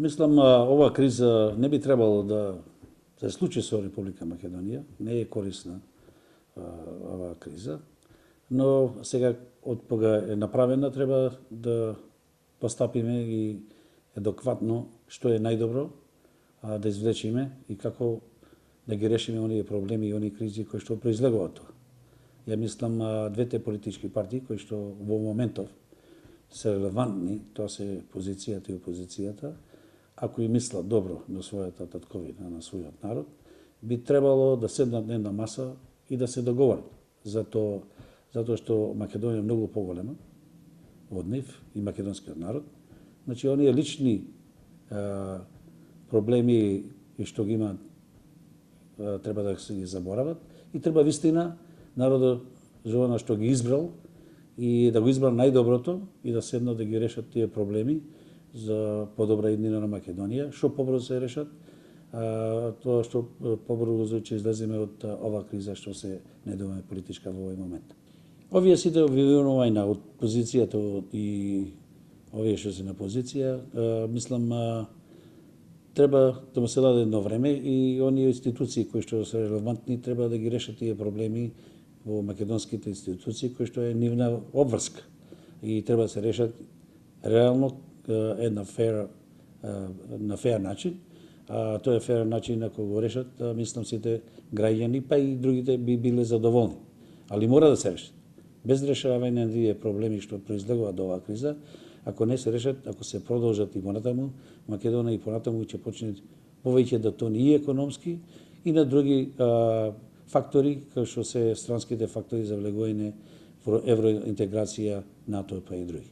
Мислам, ова криза не би требало да се случи со Република Македонија. Не е корисна оваа криза. Но сега, од кога е направена, треба да постапиме и адекватно што е најдобро да извлечиме и како да ги решиме оние проблеми и оние кризи кои што произлегуваат тоа. Ја мислам, двете политички партии кои што во моментов се релевантни, тоа се позицијата и опозицијата, ако и мислат добро на својата татковина, на својот народ, би требало да седнат на една маса и да се договорат. Затоа што Македонија е многу поголема од нив и македонскиот народ. Значи, оние лични проблеми и што ги имаат треба да се ги заборават и треба вистина народот за она што ги избрал и да го избрал најдоброто и да седнат да ги решат тие проблеми за подобра иднина на Македонија. Што побрзо се решат, тоа што побрзо ќе излеземе од ова криза што се најдуваме политичка во овој момент. Овие сите обвинувања од позицијата и овие што се на позиција, мислам, треба да му се даде едно време и оние институции кои што се релевантни треба да ги решат тие проблеми во македонските институции кои што е нивна обврска и треба да се решат реално на феер начин. Тоа е феер начин ако го решат, мислам сите граѓани па и другите би биле задоволни. Али мора да се решат. Без решавање на тие проблеми што произлегуваат од оваа криза, ако не се решат, ако се продолжат и понатаму, Македонија и понатаму ќе почне повеќе да тони и економски и на други фактори, како што се странските фактори за влегување во евроинтеграција, НАТО па и други.